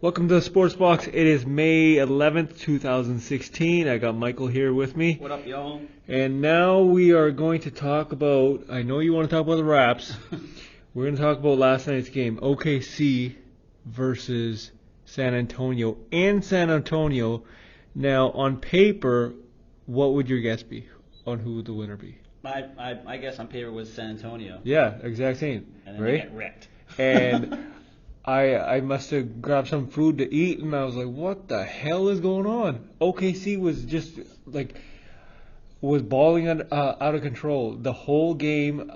Welcome to the Sports Box. It is May 11th, 2016. I got Michael here with me. What up, y'all? And now we are going to talk about, I know you want to talk about the Raps. We're going to talk about last night's game, OKC versus San Antonio. In San Antonio, now on paper, what would your guess be on who would the winner be? I guess on paper was San Antonio. Yeah, exact same. And then right? they get wrecked. And I must have grabbed some food to eat, and I was like, what the hell is going on? OKC was just, was balling out of control. The whole game,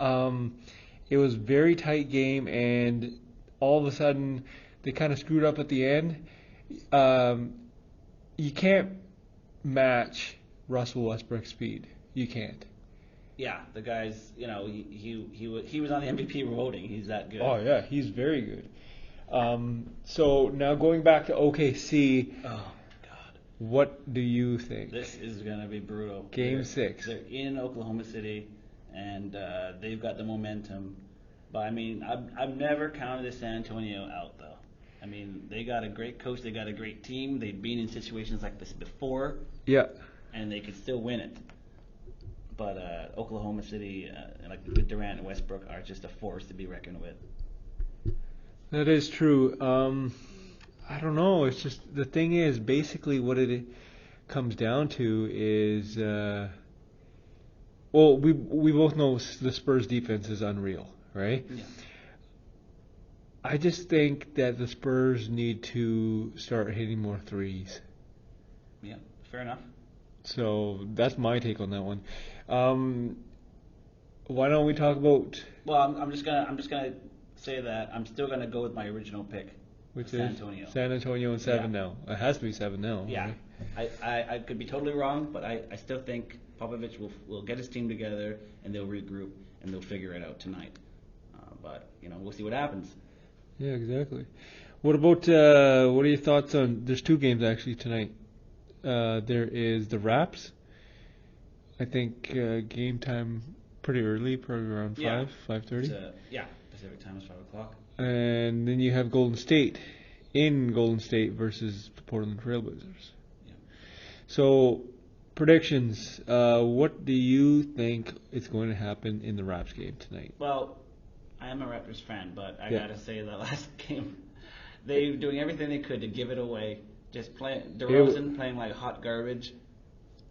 it was a very tight game, and all of a sudden, they kind of screwed up at the end. You can't match Russell Westbrook's speed. You can't. Yeah, the guy's, he was on the MVP voting. He's that good. Oh, yeah, he's very good. So now going back to OKC, Oh, God. what do you think? This is going to be brutal. Game 6. They're in Oklahoma City, and they've got the momentum. But, I mean, I've never counted the San Antonio out, though. I mean, they got a great coach. They got a great team. They've been in situations like this before. Yeah. And they could still win it. But Oklahoma City, with Durant and Westbrook, are just a force to be reckoned with. That is true. I don't know. It's just, the thing is, basically what it comes down to is, we both know the Spurs defense is unreal, right? Yeah. I just think that the Spurs need to start hitting more threes. Yeah, fair enough. So that's my take on that one. Why don't we talk about? Well, I'm just gonna say that I'm still gonna go with my original pick, Which San is Antonio. San Antonio and 7 Yeah. now. It has to be 7 now. Yeah, Right? I could be totally wrong, but I still think Popovich will get his team together and they'll regroup and they'll figure it out tonight. But we'll see what happens. Yeah, exactly. What about? What are your thoughts on? There's 2 games actually tonight. There is the Raps. I think game time pretty early, probably around 5:30. Pacific time is 5:00. And then you have Golden State in Golden State versus the Portland Trailblazers. Yeah. So, predictions. What do you think is going to happen in the Raps game tonight? Well, I am a Raptors fan, but I Yeah. gotta say that last game, they doing everything they could to give it away. Just DeRozan playing like hot garbage.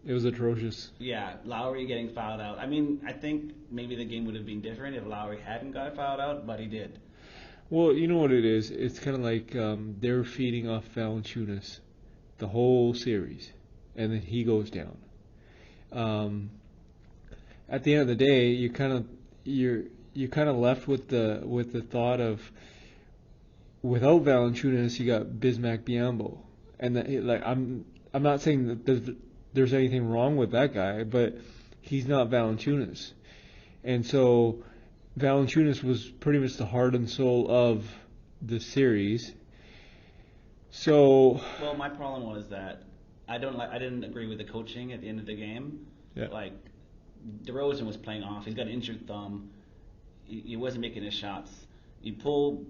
It was atrocious. Yeah, Lowry getting fouled out. I mean, I think maybe the game would have been different if Lowry hadn't got fouled out, but he did. Well, you know what it is? It's kind of like they're feeding off Valanciunas the whole series, and then he goes down. At the end of the day, you're kind of left with the thought of, without Valanciunas, you got Bismack Biyombo, and I'm not saying that there's anything wrong with that guy, but he's not Valanciunas, and so Valanciunas was pretty much the heart and soul of the series. So, well, my problem was that I didn't agree with the coaching at the end of the game. Yeah. Like, DeRozan was playing off. He's got an injured thumb. He wasn't making his shots. You pull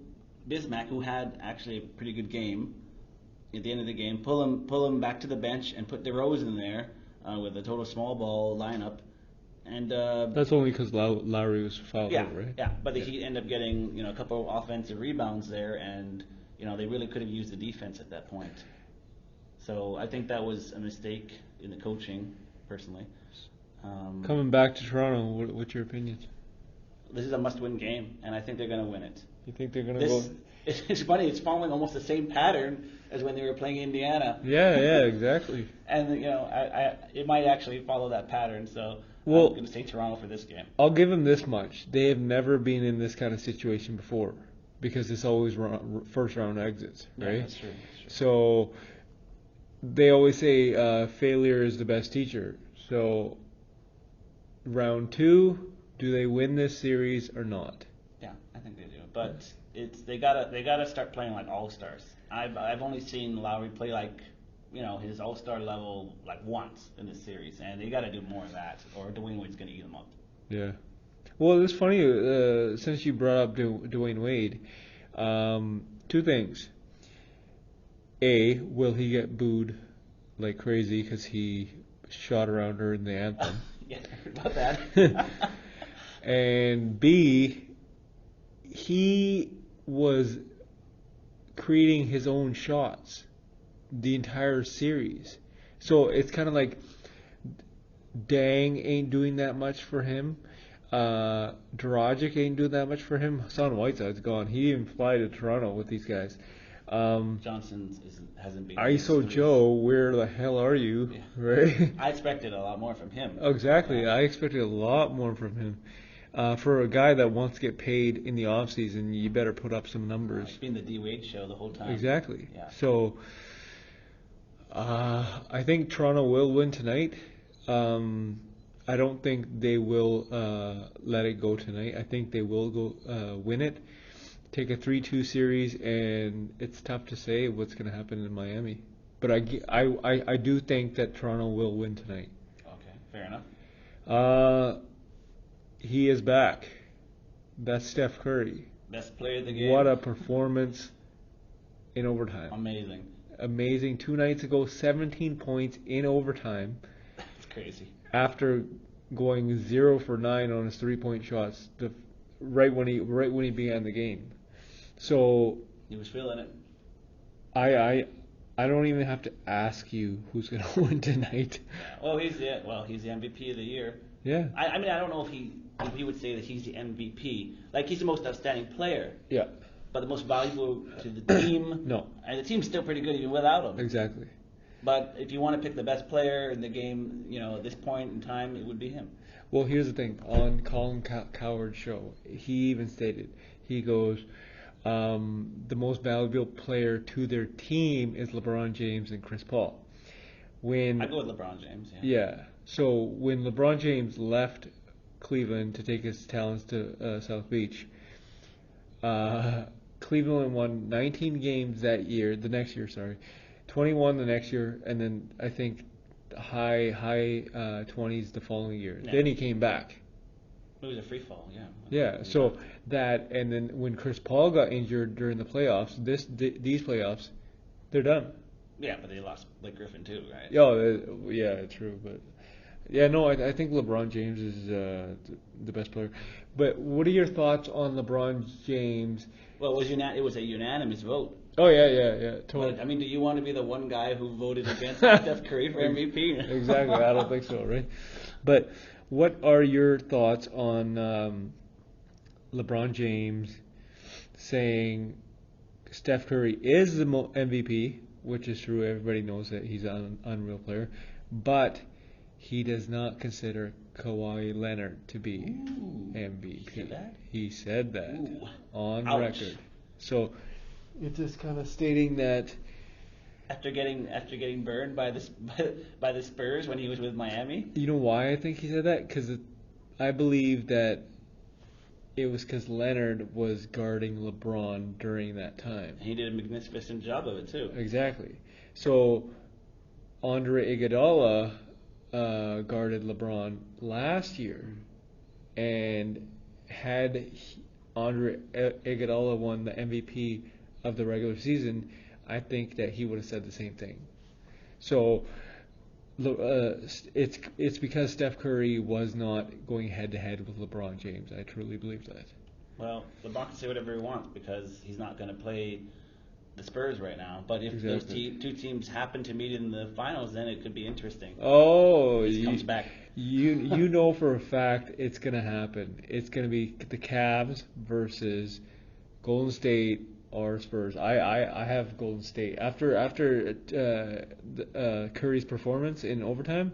Bismack, who had actually a pretty good game at the end of the game, pull him back to the bench and put DeRozan there with a total small ball lineup. And that's only because Lowry was fouled out, right? Yeah, but the Heat ended up getting a couple of offensive rebounds there, and they really could have used the defense at that point. So I think that was a mistake in the coaching, personally. Coming back to Toronto, what's your opinion? This is a must-win game, and I think they're going to win it. You think they're going to go? It's funny. It's following almost the same pattern as when they were playing Indiana. Yeah, exactly. And it might actually follow that pattern. So I'm going to say Toronto for this game. I'll give them this much: they have never been in this kind of situation before, because it's always first round exits, right? Yeah, that's true. So they always say failure is the best teacher. So round 2, do they win this series or not? Yeah, I think they do. But they gotta start playing like all-stars. I've only seen Lowry play like his all-star level like once in this series, and they got to do more of that, or Dwayne Wade's gonna eat them up. Yeah. Well, it's funny since you brought up Dwayne Wade. 2 things. A, will he get booed like crazy because he shot around during the anthem? Yeah, I heard about that. And B, he was creating his own shots the entire series. So it's kind of like Dang ain't doing that much for him. Dragic ain't doing that much for him. Hassan Whiteside's gone. He didn't even fly to Toronto with these guys. Johnson hasn't been. ISO Joe, where the hell are you? Yeah. Right? I expected a lot more from him. Exactly. I expected a lot more from him. For a guy that wants to get paid in the off season, you better put up some numbers. It's been the D Wade show the whole time. Exactly. Yeah. So I think Toronto will win tonight. I don't think they will let it go tonight. I think they will go win it, take a 3-2 series, and it's tough to say what's going to happen in Miami. But I do think that Toronto will win tonight. Okay, fair enough. He is back. That's Steph Curry. Best player of the game. What a performance in overtime. Amazing. Amazing. 2 nights ago, 17 points in overtime. It's crazy. After going 0 for 9 on his 3-point shots, right when he began the game. So he was feeling it. I don't even have to ask you who's going to win tonight. Yeah. Oh, he's the MVP of the year. Yeah. I mean, I don't know if he would say that he's the MVP. Like, he's the most outstanding player. Yeah. But the most valuable to the team. No. And the team's still pretty good even without him. Exactly. But if you want to pick the best player in the game, at this point in time, it would be him. Well, here's the thing. On Colin Cowherd's show, he even stated, he goes, the most valuable player to their team is LeBron James and Chris Paul. I go with LeBron James, yeah. Yeah. So when LeBron James left Cleveland to take his talents to South Beach, Cleveland won 19 games the next year, 21 the next year, and then I think high 20s the following year. Yeah. Then he came back. It was a free fall, yeah. Yeah, so that, and then when Chris Paul got injured during the playoffs, these playoffs, they're done. Yeah, but they lost Blake Griffin too, right? Oh, yeah, true, but yeah, no, I think LeBron James is the best player. But what are your thoughts on LeBron James? Well, it was a unanimous vote. Oh yeah, totally. But, I mean, do you want to be the one guy who voted against Steph Curry for MVP? Exactly, I don't think so, right? But what are your thoughts on LeBron James saying Steph Curry is the MVP, which is true. Everybody knows that he's an unreal player, but he does not consider Kawhi Leonard to be MVP. He said that? He said that on Ouch. record. So it's just kind of stating that after getting burned by the Spurs when he was with Miami. You know why I think he said that? Because I believe that it was because Leonard was guarding LeBron during that time. He did a magnificent job of it too. Exactly. So Andre Iguodala guarded LeBron last year, and had Andre Iguodala won the MVP of the regular season, I think that he would have said the same thing. So it's because Steph Curry was not going head to head with LeBron James. I truly believe that. Well, LeBron can say whatever he wants because he's not going to play the Spurs right now. But if those two teams happen to meet in the finals, then it could be interesting. Oh, he comes back. You know for a fact it's going to happen. It's going to be the Cavs versus Golden State or Spurs. I have Golden State after Curry's performance in overtime.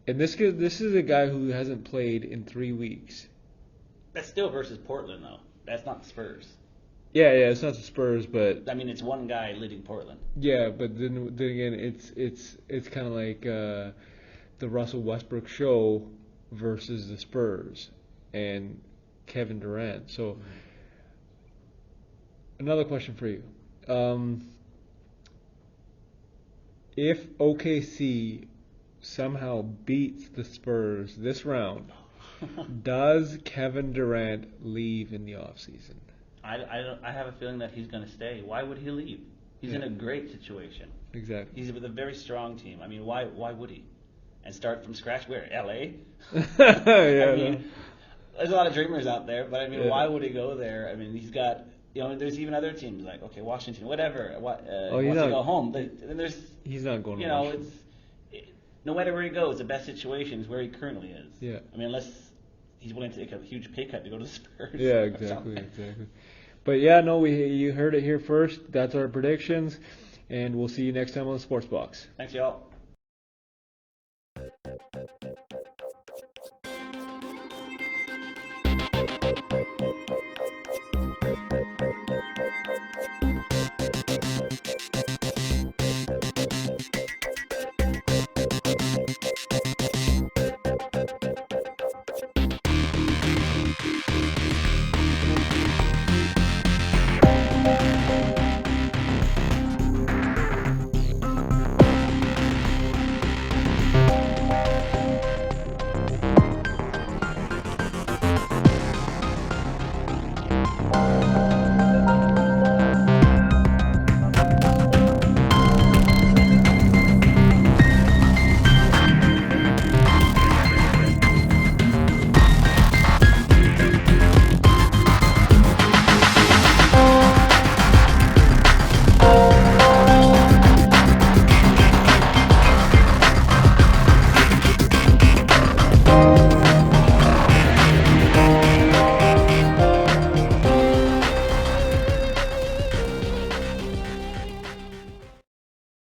And this is a guy who hasn't played in 3 weeks. That's still versus Portland though. That's not the Spurs. Yeah, it's not the Spurs, but I mean it's one guy leading Portland. Yeah, but then again, it's kind of like the Russell Westbrook show versus the Spurs and Kevin Durant. So another question for you: if OKC somehow beats the Spurs this round, does Kevin Durant leave in the offseason? I have a feeling that he's going to stay. Why would he leave? He's in a great situation. Exactly. He's with a very strong team. I mean, why would he? And start from scratch where? LA? Yeah. I mean, there's a lot of dreamers out there, but I mean, Yeah. why would he go there? I mean, he's got, there's even other teams like, okay, Washington, whatever. He wants to go home. Then there's, he's not going to know, Washington. no matter where he goes, the best situation is where he currently is. Yeah. I mean, unless he's willing to take a huge pay cut to go to the Spurs. Yeah, exactly. But yeah, no, you heard it here first. That's our predictions, and we'll see you next time on the Sports Box. Thanks, y'all.